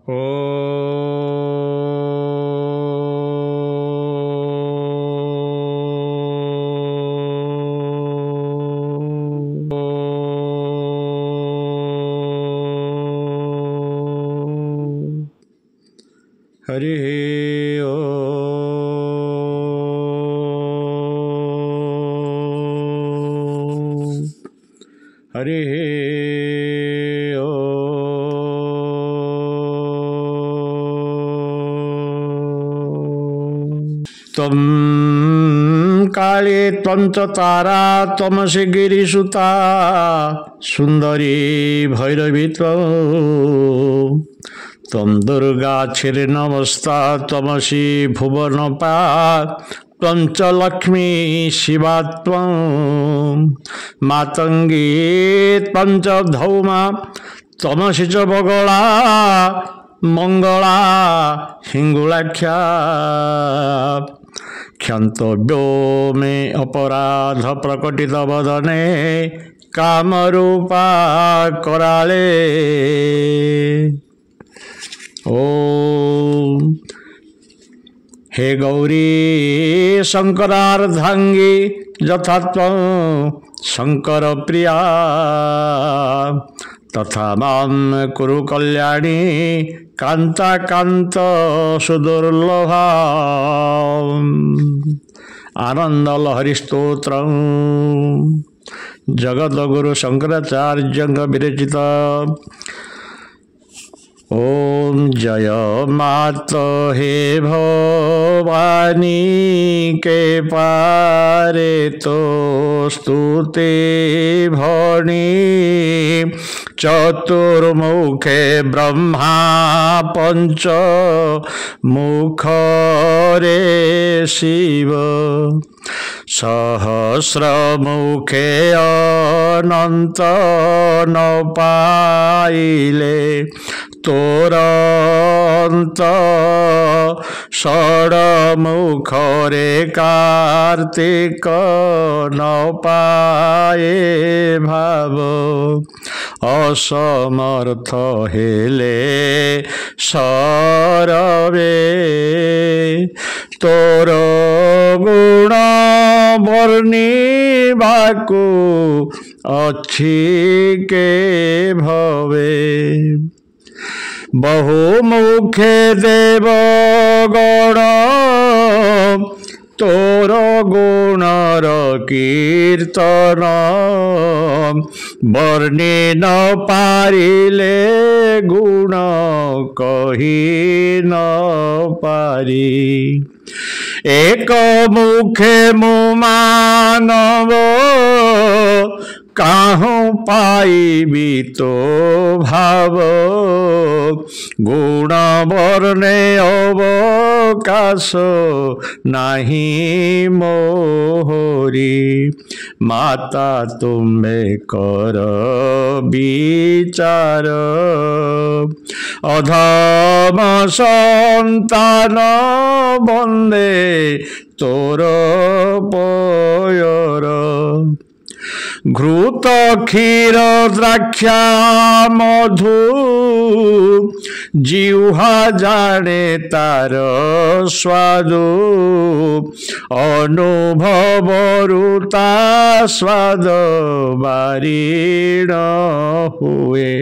ओ हरि ओ हरि ओ त्वं काले त्वं च तारा त्वमसि गिरिसुता सुंदरी भैरवी त्वं दुर्गा छिन्नमस्ता त्वमसि भुवनपा त्वं च लक्ष्मी शिवा त्वं मातंगी त्वं च धौमा त्वमसि च बगला मंगला हिंगुलाख्या क्षंतव्यो मे अपराध प्रकटित वदने कामरूपा कराले ओम हे गौरी शंकरार्धांगी यथात्वं शंकर प्रिया तथा मां कुरु कल्याणी कांता कांत सुदुर्लभा आनंद लहरी स्तोत्र जगद्गुरु शंकराचार्य विरचित ओम जय मात हे भवानी के पारे तो स्तुते भणी चतुर्मुखे ब्रह्मा पंच मुखरे शिव सहस्रमुखे अनंत न पाइले तोरंत षड्मुखरे कार्तिक न पाए भाव असमर्थ हेले सरवे तोर गुण वर्णिबाकु अच्छी के भवे बहुमुखे देव गण तोर गुणर कीर्तन वर्णि न पारिले गुण कही न पारी एक मुखे मु मानव काहू पाइबी तो भाव गुण वर्णे अवकाश नाही मोहरी माता तुम्हें कर विचार अधम संतान बंदे तोर पयर घृत क्षीर द्राक्षा मधु जिह्वा जाने तार स्वादु अनुभवरुता स्वाद बारीण हुए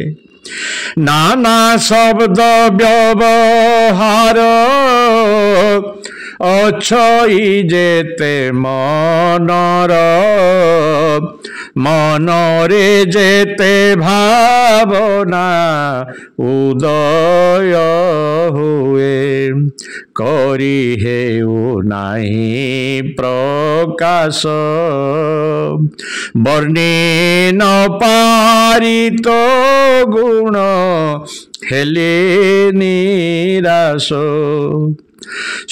नाना शब्द व्यवहार अछई जेते मनर मनरे जेते भावना उदय हुए करी हेउ नाही प्रकाश वर्णि न पारित गुण हेले निराश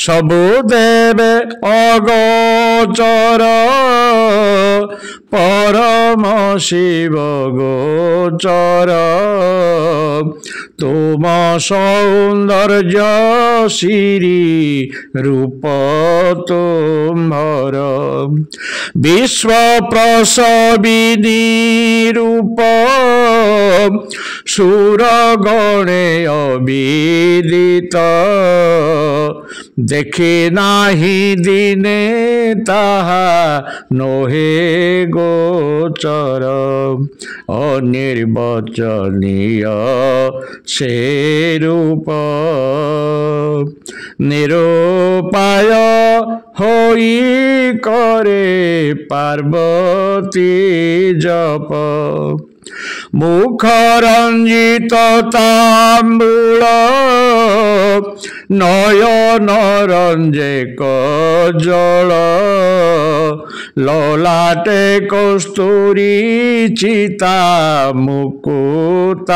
सबु देवे अगोचर परम शिव गोचर तुम सौंदर्य श्री रूप तुम्हार विश्व प्रसविनी रूप सुर गणे अविदित देखि नाही दिने ताहा नोहे गोचर अनिर्वचनीय से रूप निरूपाय होई करे पार्वती जप मुख रंजित तांबूल नयन रंजे कजल ललाटे कस्तूरी चिता मुकुताहार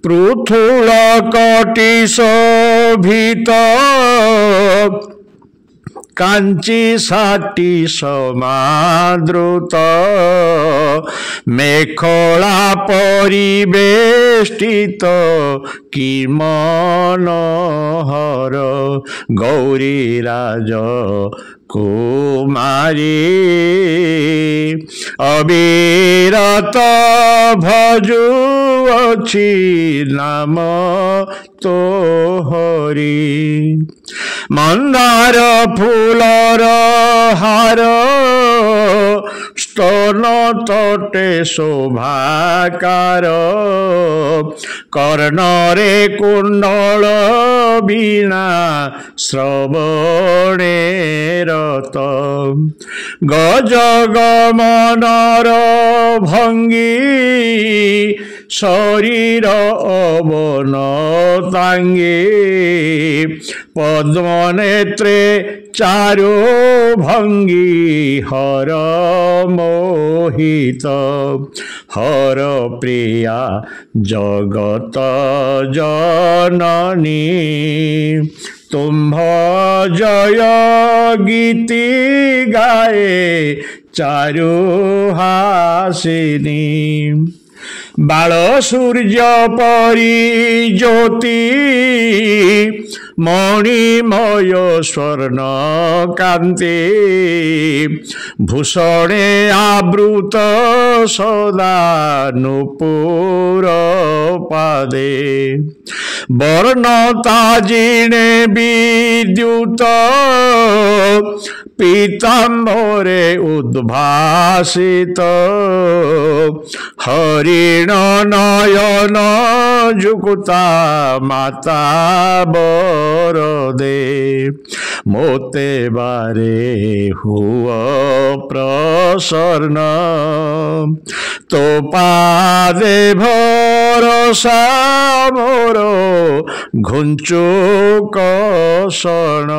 पृथुल कटी शोभित कांची साटी समादृत मेखला परिवेष्टित कि मनोहर गौरीराज कुमारी अविरत भजुअछि नाम तोहरी मंदार फूलर हार स्तन तटे शोभाकार कर्णरे कुंडल बीणा श्रवणे रत गज गमनर भंगी शरीर अवनतांगी पद्मनेत्रे चारो भंगी हर मोहित हर प्रिया जगत जननी तुम्भ जय गीति गाए चारु हासिनी बाल सूर्य परी ज्योति मणिमय स्वर्ण कांति भूषणे आवृत सदा नुपुर पादे वर्णताजिणे विद्युत पीताम्बरे उद्भासित हरिण नयन जुकुता माता बरदे मोते बारे हुआ प्रसन्न तो पादे भरोसा मोर घुंचु कषण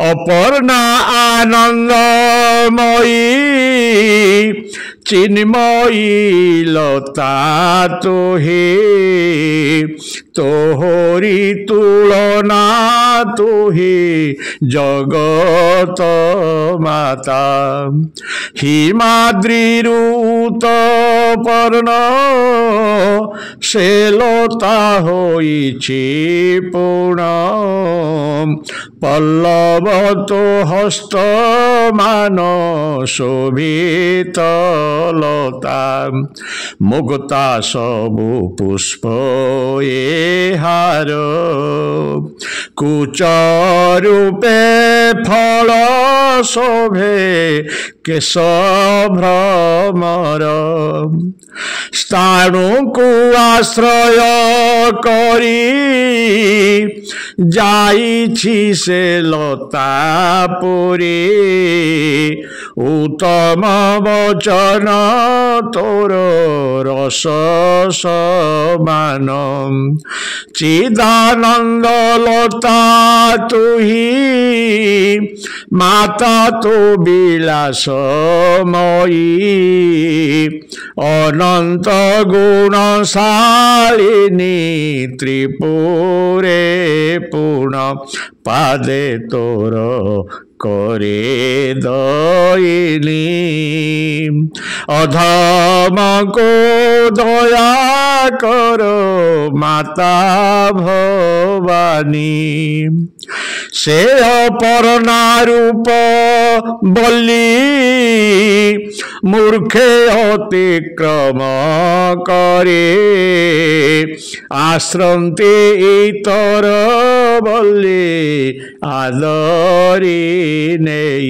अपर्णा आनंदमयी चिन्मयी लता तोहे तोहरी तुलना तोहे जगत माता हिमाद्रिरूत पर्ण से लता होइछि पूर्ण पल्लव तो हस्त मान शोभित लता मुक्ता सबु पुष्प ए हार कुच रूपे फल शोभे केश भ्रमर स्थाणु को आश्रय करी जाइछि से लता पुरी उत्तम वचन तोर रस समान चिदानंद लता तुही माता तो विलासमयी अनंत गुणशालिनी ত্রিপুরে পুণ পাদে তোর করে দইনি অধমকো দয়া কর মাতা ভবানী সে অপর্ণা রূপ বলি মূর্খে অতিক্রম করে আশ্রন্তে ইতর বলি আদরি নেই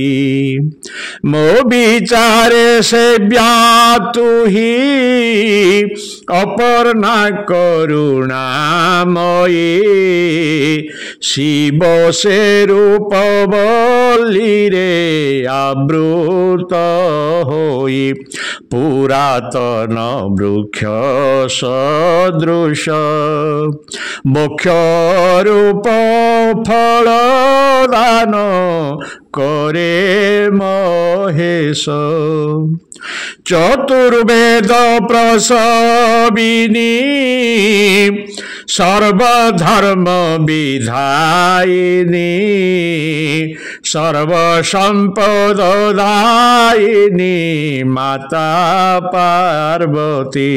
মো বিচারে সে ব্যাতুহি অপর্ণা করুণাময়ী শিব সে রূপ বলি রে আবৃত হই পুরাতন বৃক্ষ সদৃশ মোক্ষ রূপ ফল দান করে মহেশ চতুর্বেদ প্রসবিনী সর্বধর্ম বিধায়িনী সর্বসম্পদ দায়িনী মাতা পার্বতী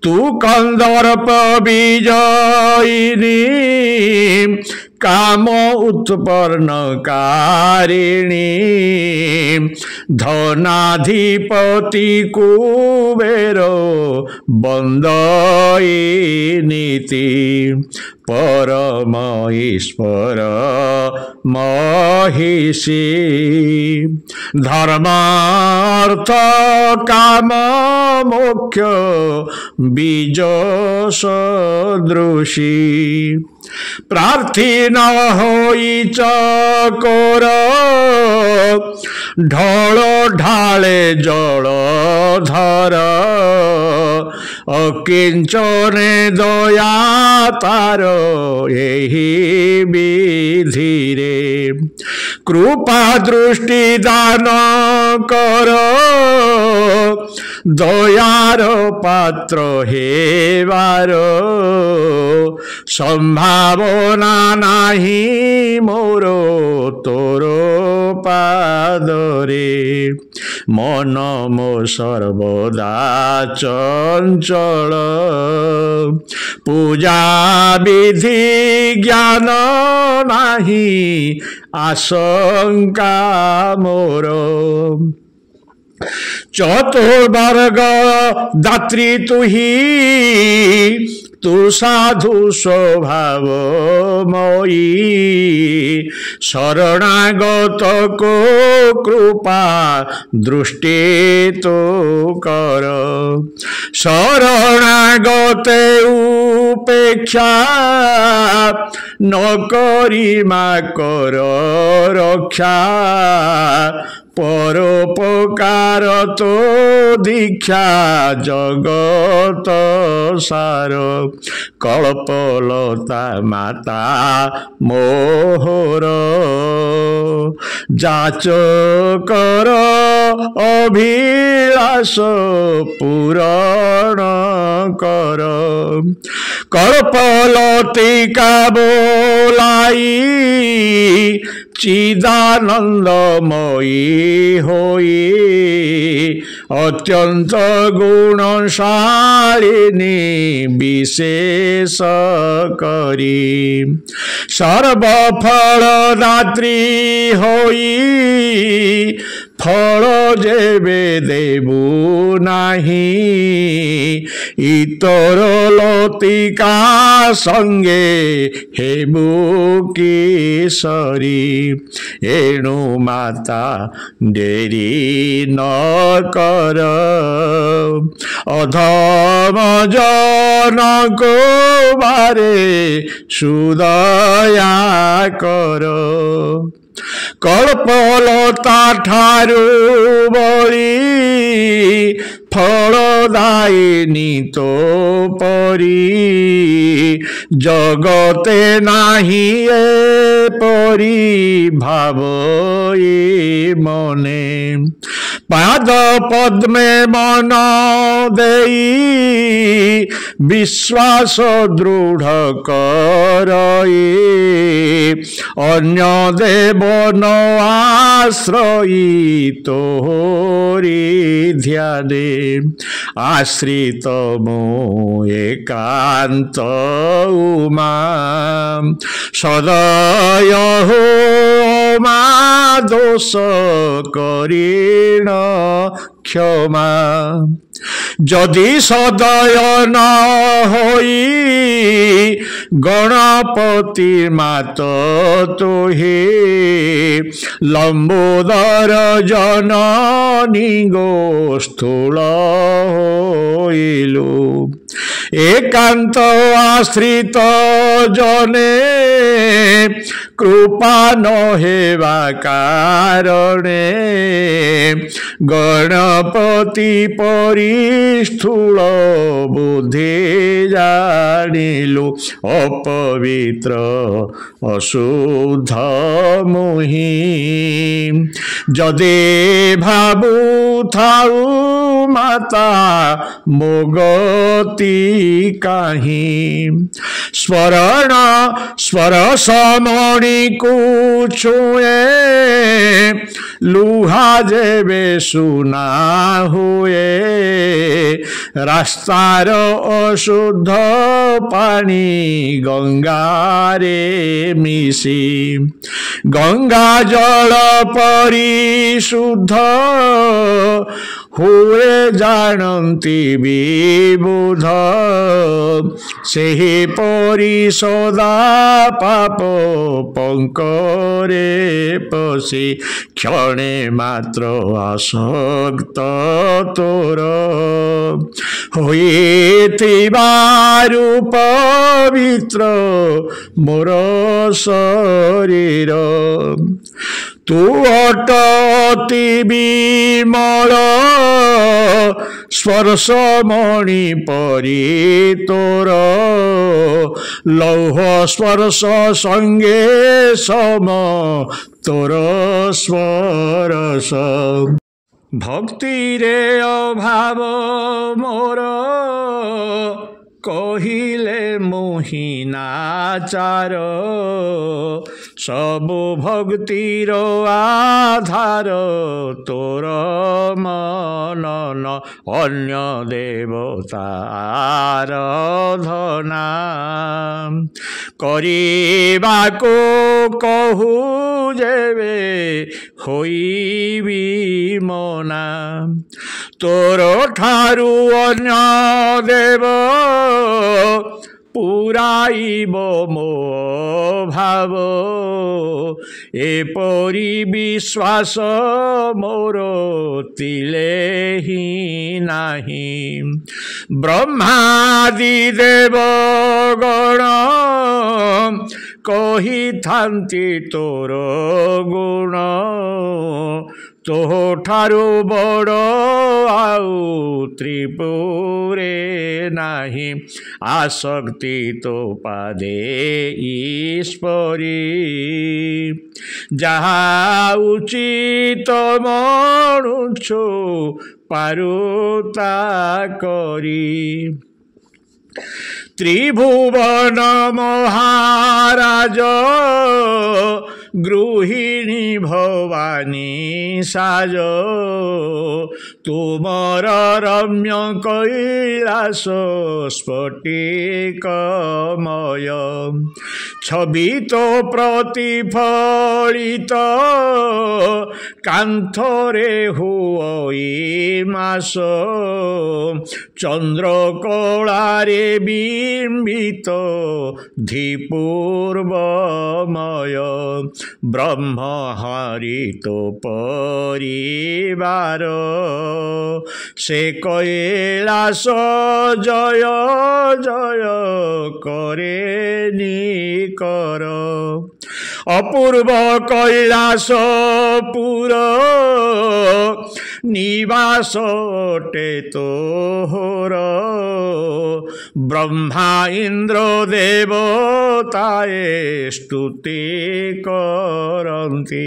তু কন্দর্প বিজয়িনী কাম উৎপন্নকারিণী ধনাধিপতি কুবের বন্দয়িনীতি পরম ঈশ্বর মহিষী ধর্মার্থ কাম মোক্ষ বীজ সদৃশী প্রার্থী ন হই চকর ঢল ঢালে জল ধর অকিঞ্চনে দয়া তার এই বিধিরে কৃপা দৃষ্টি দান কর দয়ার পাত্র হেবার সম্ভাবনা নাহি মোর তোর পাদরে মন মো সর্বদা চঞ্চল পূজা বিধি জ্ঞান নাহি আশঙ্কা মোর চতুর্বর্গ দাত্রী তুহি তু সাধু স্বভাবময়ী শরণাগত কো কৃপা দৃষ্টি তো কর শরণাগতে উপেক্ষা ন করি মা কর রক্ষা পরোপকার তো দীক্ষা জগত সার কল্পলতা মাতা মোহর যাচ কর অভিলাষ পূরণ কর কল্পলতিকা বোলাই চিদানন্দময়ী হই অত্যন্ত গুণশালিনী বিশেষ করি সর্বফল দাত্রী হই ফল যেবে দেবু নাহি ইতর লতিকা সঙ্গে হেবু কিশোরী এণু মাতা ডেরি ন কর অধম জনক বারে সুদয়া কর কল্পলতা ঠারু বলি ফলদায়িনী তো পরি জগতে নাহি এ পরি ভাবই মনে पाद पद्मे मन देई विश्वास दृढ़ करई अन्य देव न आश्रयी तोरी ध्याने आश्रित मो एकांत उमा सदय हो मा दोष करीण क्षमा जदि सदय न होई गणपति मात तोहे लंबोदर जननी गो स्थूल होइलु एकांत आश्रित जने कृपा न हेवा कारणे गणपति परिस्थूल बुद्धि जानिलु अपवित्र अशुद्ध मुहि जदे भाबु थाउ माता मोगति काहि स्मरण स्वर समणि को छुए लुहा जेबे सुना हुए रास्तार अशुद्ध पानी गंगारे मिसी गंगा जल परिशुद्ध हुए जानती विबुध सेहि परि सदा पाप पंकरे पशि क्षणे मात्र आसक्त तोर होइथिबारु पवित्र मोर शरीर तू अटति विमल स्पर्श मणि परि तोर लौह स्पर्श संगे सम तोर स्पर्श भक्ति रे अभाव मोर कहिले मोहिनाचार सबु भक्तिर आधार तोर मनन अन्य देवता आराधना करिबाको कहु जेबे होइबि मना तोर ठारु अन्य देव पुराइब मो भाव एपरि विश्वास मोर तिले ही नाही ब्रह्मादि देव गण कही थांती तोर गुण तो ठारु बड़ आउ त्रिपुरे नाही आसक्ति तो पादे ईश्वरी जहा उचित मनुष्य पारुता करी त्रिभुवन महाराज गृहिणी भवानी साज तुमर रम्य कैलास स्फटिकमय छवि तो प्रतिफलित कांथरे हुई मास चंद्र कलारे बिंबित धीपूर्वमय ब्रह्म हरित परिवार से कैलास जय जय करे निकर अपूर्व कैलास पुर निवास अटे तोहर ब्रह्मा इंद्र देवताए स्तुति करन्ति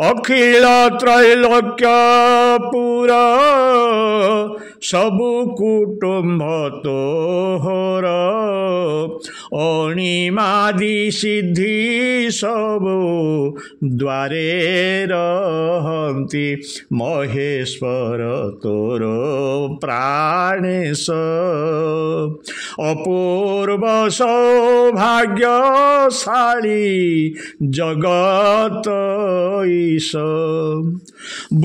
अखिल त्रैलोक्यपुर सबु कुटुंब तोहर अणिमादि सिद्धि सबु द्वारे रहन्ति महेश्वर तोर प्राणेश अपूर्व सौभाग्यशाली जगत ईश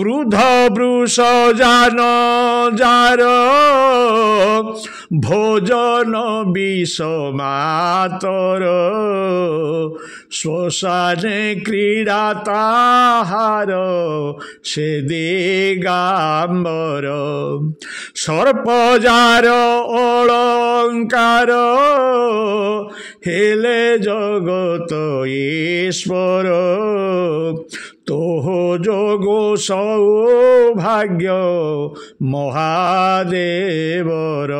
वृद्ध वृष जान जार भोजन विषमातर श्मशाने क्रीड़ा ताहार से दिगंबर सर्पजार अलंकार हेले जगत ईश्वर तोह जोगो सौभाग्य महादेवर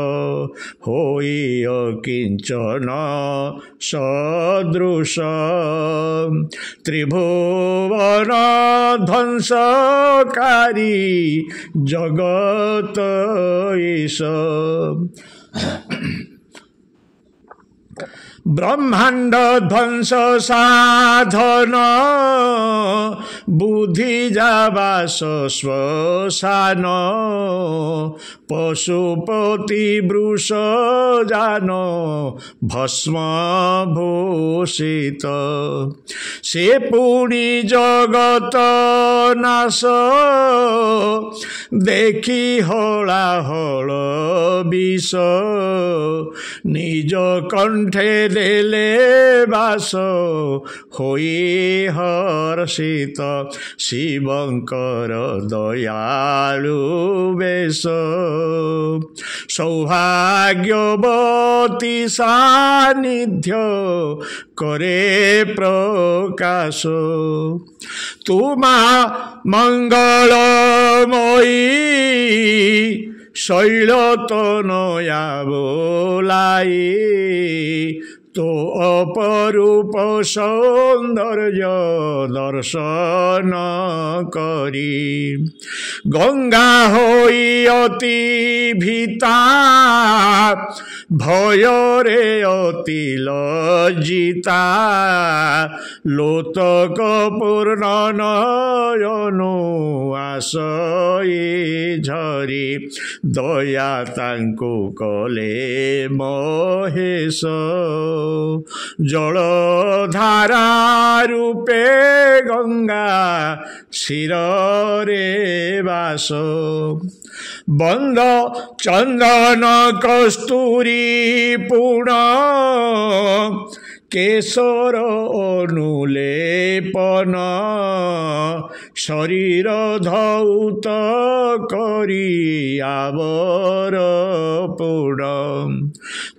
होई अकिंचन सदृश त्रिभुवन ध्वंसकारी जगत ईश ब्रह्मांड ध्वंस साधन बुद्धि जावास श्मशान पशुपति वृष जान भस्म भूषित से पुणी जगत नाश देखी हला हल विष निज कंठे देले बास होई हर्षित शिवंकर दयालु बेश सौभाग्यवती सानिध्य करे प्रकाश तुमा मंगलमयी शैल तनया बोलाई तो अपरूप सौंदर्य दर्शन करी गंगा होई अति भीता भय रे अति लज्जिता लोतक पूर्ण नयनु आशई झरी दया तांकु कले महेश जलधारा रूपे गंगा शिरे वास बंद चंदन कस्तूरी पूर्ण केशर अनुलेपन शरीर धौत करी आवर पूर्ण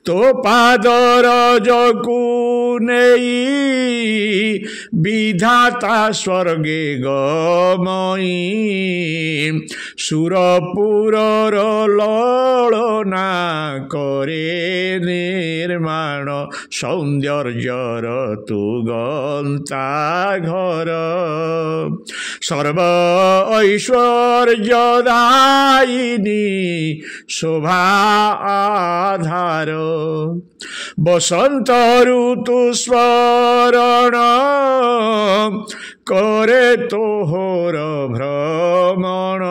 तो पादर जकु नेई विधाता स्वर्गे गमई सुरपुरर ललना करे निर्माण सौंदर्यर तु गंता घर सर्व ऐश्वर्यदायिनी शोभा आधार बसंत ऋतु स्मरण करे तोहर भ्रमण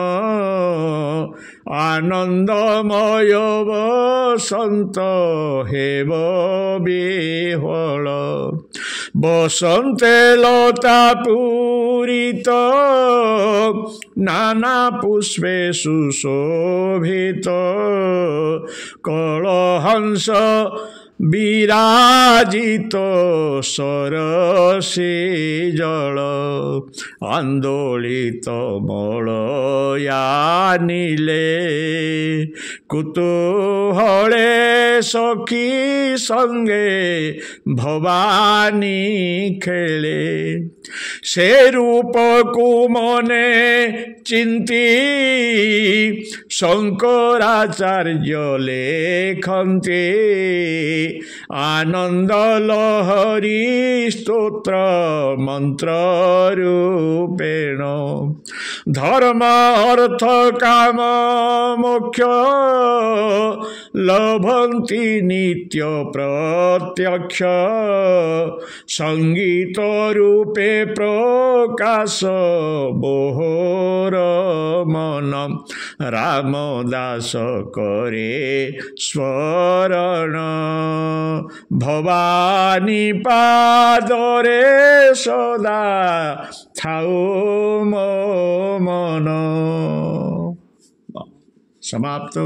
आनंदमय बसंत हेब बिह्वल बसंते लता पूरित नाना पुष्पे सुशोभित कलहंस विराजित सरसी जल आंदोलित मलया नीले कुतूहले সখী সঙ্গে ভবানী খেলে সে রূপকু মনে চিন্তি শঙ্করাচার্য লেখন্তে আনন্দ লহরী স্তোত্র মন্ত্র রূপেণ ধর্ম অর্থ কাম মোক্ষ লভন্তি নিত্য প্রত্যক্ষ সঙ্গীত রূপে প্রকাশ মোহর মন রামদাস করে স্মরণ ভবানী পাদরে সদা থাও মো মন। समाप्त।